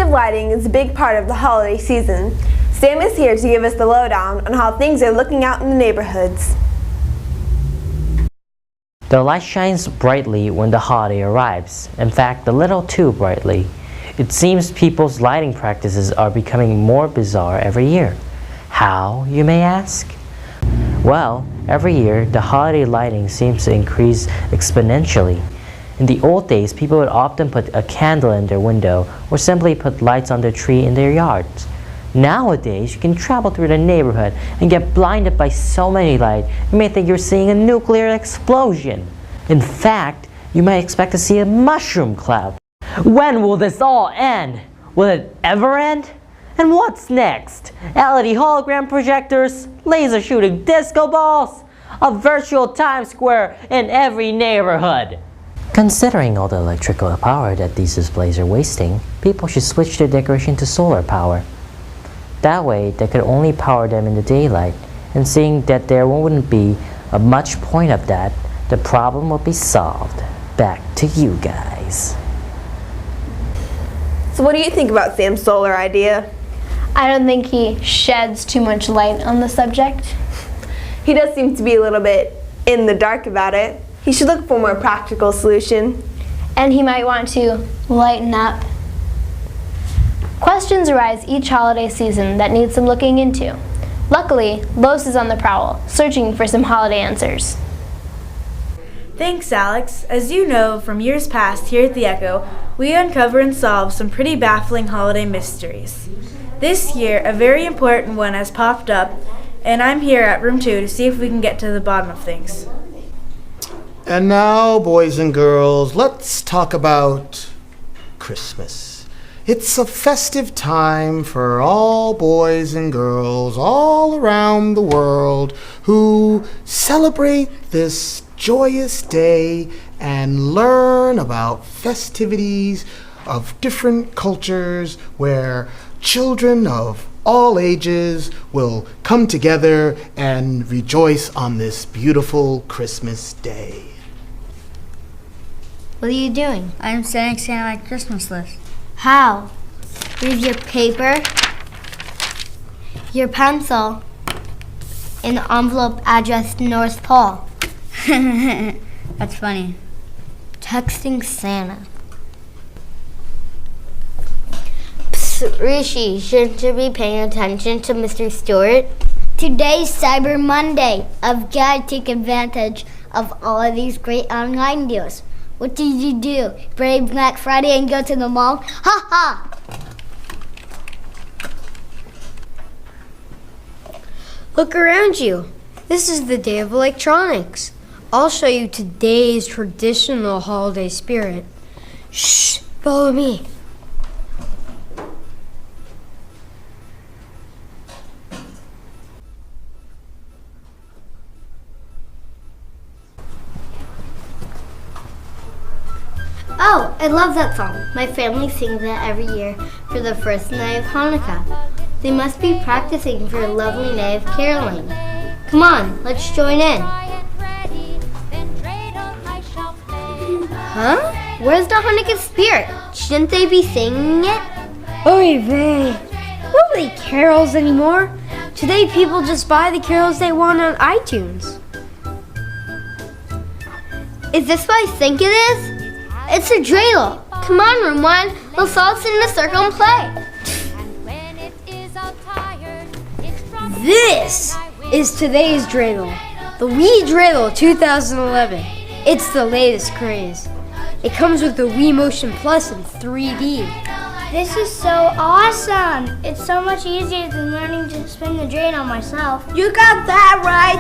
Festive lighting is a big part of the holiday season. Sam is here to give us the lowdown on how things are looking out in the neighborhoods. The light shines brightly when the holiday arrives. In fact, a little too brightly. It seems people's lighting practices are becoming more bizarre every year. How, you may ask? Well, every year, the holiday lighting seems to increase exponentially. In the old days, people would often put a candle in their window or simply put lights on their tree in their yards. Nowadays, you can travel through the neighborhood and get blinded by so many lights, you may think you're seeing a nuclear explosion. In fact, you might expect to see a mushroom cloud. When will this all end? Will it ever end? And what's next? LED hologram projectors, laser shooting disco balls, a virtual Times Square in every neighborhood. Considering all the electrical power that these displays are wasting, people should switch their decoration to solar power. That way, they could only power them in the daylight, and seeing that there wouldn't be much point of that, the problem will be solved. Back to you guys. So what do you think about Sam's solar idea? I don't think he sheds too much light on the subject. He does seem to be a little bit in the dark about it. He should look for a more practical solution. And he might want to lighten up. Questions arise each holiday season that need some looking into. Luckily, Los is on the prowl, searching for some holiday answers. Thanks, Alex. As you know from years past here at the Echo, we uncover and solve some pretty baffling holiday mysteries. This year, a very important one has popped up, and I'm here at room 2 to see if we can get to the bottom of things. And now, boys and girls, let's talk about Christmas. It's a festive time for all boys and girls all around the world who celebrate this joyous day and learn about festivities of different cultures where children of all ages will come together and rejoice on this beautiful Christmas day. What are you doing? I'm sending Santa my Christmas list. How? With your paper, your pencil, and an envelope addressed North Pole. That's funny. Texting Santa. Psst, Rishi, shouldn't you be paying attention to Mr. Stewart? Today's Cyber Monday. I've got to take advantage of all of these great online deals. What did you do? Brave Black Friday and go to the mall? Ha ha! Look around you. This is the day of electronics. I'll show you today's traditional holiday spirit. Shh, follow me. Oh, I love that song. My family sings that every year for the first night of Hanukkah. They must be practicing for a lovely night of caroling. Come on, let's join in. Huh? Where's the Hanukkah spirit? Shouldn't they be singing it? Oy vey. Nobody carols anymore. Today people just buy the carols they want on iTunes. Is this what I think it is? It's a dreidel. Come on, room 1. Let's all sit in a circle and play. This is today's dreidel. The Wii Dreidel 2011. It's the latest craze. It comes with the Wii Motion Plus in 3D. This is so awesome. It's so much easier than learning to spin the dreidel myself. You got that right.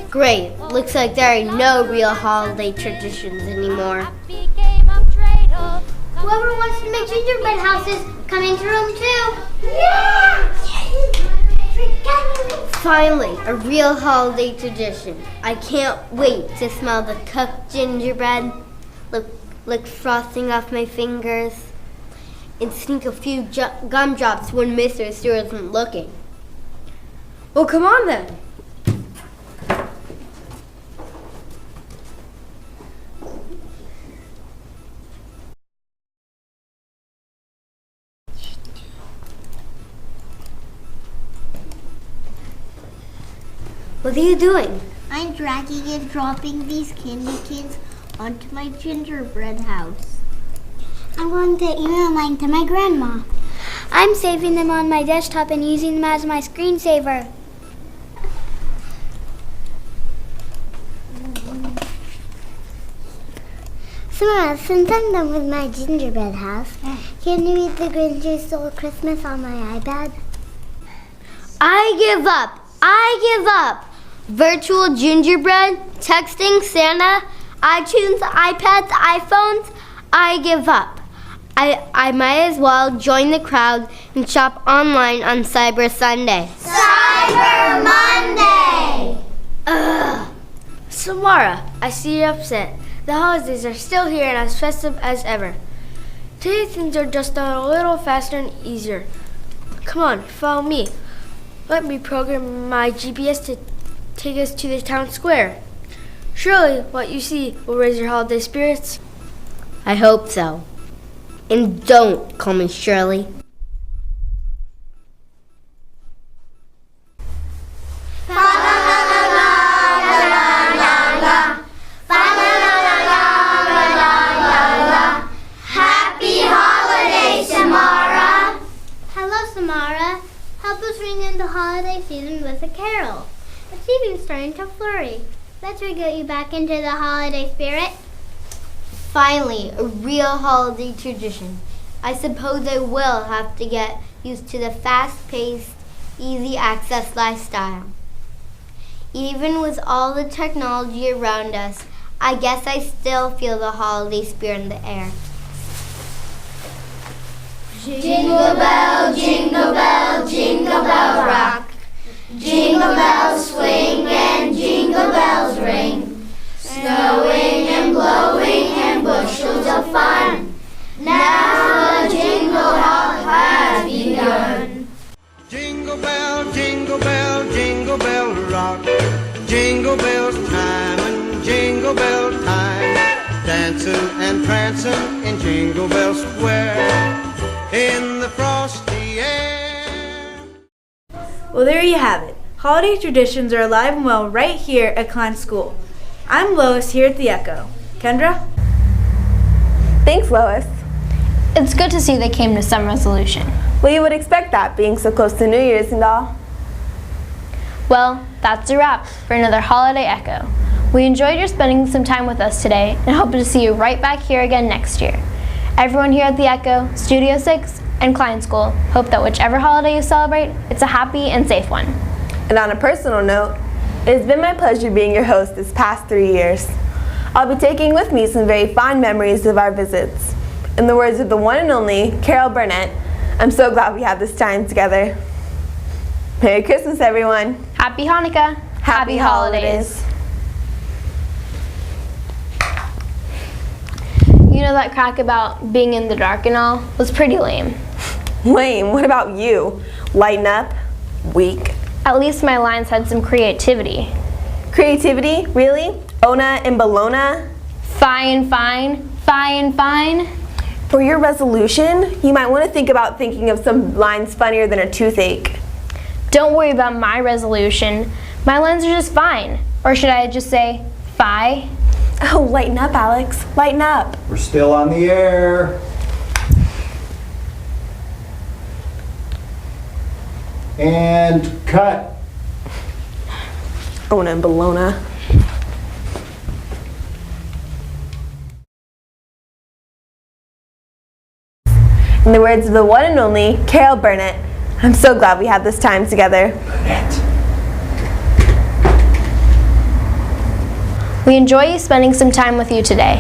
Great. Looks like there are no real holiday traditions anymore. Whoever wants to make gingerbread houses, come into room 2. Yeah! Finally, a real holiday tradition. I can't wait to smell the cooked gingerbread, lick frosting off my fingers, and sneak a few gumdrops when Mr. Stewart isn't looking. Well, come on then. What are you doing? I'm dragging and dropping these candy canes onto my gingerbread house. I'm going to email mine to my grandma. I'm saving them on my desktop and using them as my screensaver. Samara, since I'm done with my gingerbread house, can you read The Grinch Who Stole Christmas on my iPad? I give up. I give up. Virtual gingerbread, texting, Santa, iTunes, iPads, iPhones. I give up. I might as well join the crowd and shop online on Cyber Sunday. Cyber Monday! Ugh. Samara, I see you're upset. The holidays are still here and as festive as ever. Today things are just done a little faster and easier. Come on, follow me. Let me program my GPS to take us to the town square. Surely what you see will raise your holiday spirits. I hope so. And don't call me Shirley. Happy holidays, Samara! Hello, Samara. Help us ring in the holiday season with a carol. It's even starting to flurry. Let's get you back into the holiday spirit. Finally, a real holiday tradition. I suppose I will have to get used to the fast-paced, easy-access lifestyle. Even with all the technology around us, I guess I still feel the holiday spirit in the air. Jingle bell, jingle rock. Jingle bells swing and jingle bells ring. Snowing and blowing and bushels of fun. Now the jingle hop has begun. Jingle bell, jingle bell, jingle bell rock. Jingle bells time and jingle bell time. Dancing and prancing in Jingle Bell Square. In the frosty air. Well, there you have it. Holiday traditions are alive and well right here at Klein School. I'm Lois here at the Echo. Kendra? Thanks, Lois. It's good to see they came to some resolution. Well, you would expect that, being so close to New Year's and all. Well, that's a wrap for another Holiday Echo. We enjoyed your spending some time with us today and hope to see you right back here again next year. Everyone here at the Echo, Studio 6, and Klein School hope that whichever holiday you celebrate, it's a happy and safe one. And on a personal note, it has been my pleasure being your host this past 3 years. I'll be taking with me some very fond memories of our visits. In the words of the one and only Carol Burnett, I'm so glad we had this time together. Merry Christmas, everyone. Happy Hanukkah. Happy holidays. You know that crack about being in the dark and all was pretty lame. Lame, what about you? Lighten up? Weak? At least my lines had some creativity. Creativity? Really? Ona and Bologna? Fine. For your resolution, you might want to think about thinking of some lines funnier than a toothache. Don't worry about my resolution. My lines are just fine. Or should I just say, fi? Oh, lighten up, Alex. Lighten up. We're still on the air. And cut. Ona and Bologna. In the words of the one and only Carol Burnett, I'm so glad we had this time together. Burnett. We enjoy you spending some time with you today.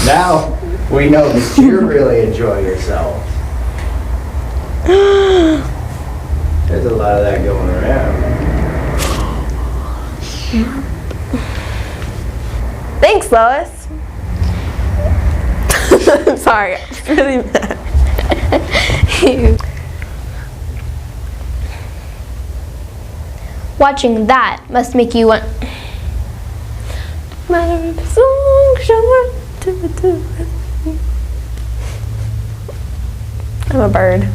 Now we know that you really enjoy yourself. There's a lot of that going around. Thanks, Lois. I'm sorry, I was really mad. Watching that must make you want. I'm a bird.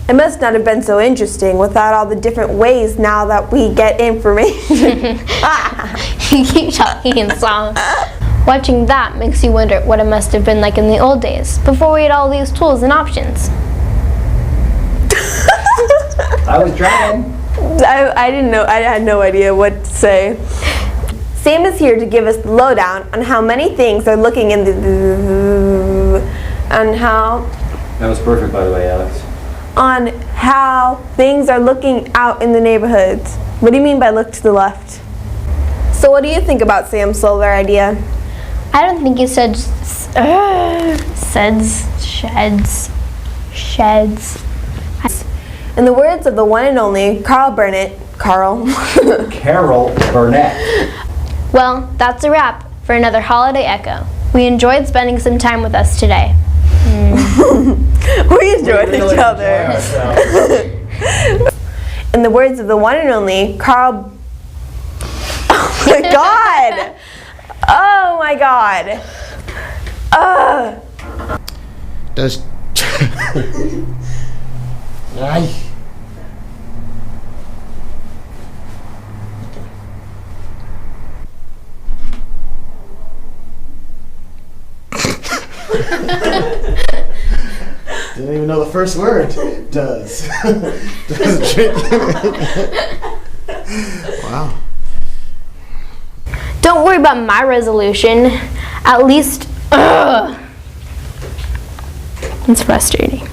It must not have been so interesting without all the different ways now that we get information. You keep talking in song. Watching that makes you wonder what it must have been like in the old days, before we had all these tools and options. I was driving. I didn't know. I had no idea what to say. Sam is here to give us the lowdown on how many things are looking in That was perfect, by the way, Alex. on how things are looking out in the neighborhoods. What do you mean by look to the left? So what do you think about Sam's solar idea? I don't think you said sheds. In the words of the one and only Carol Burnett. Carol Burnett. Well, that's a wrap for another Holiday Echo. We enjoyed spending some time with us today. We enjoyed each other. In the words of the one and only Carl. Oh my God! Oh my God! Does. Ay. Didn't even know the first word. Does. Does drink. Wow. Don't worry about my resolution. At least, it's frustrating.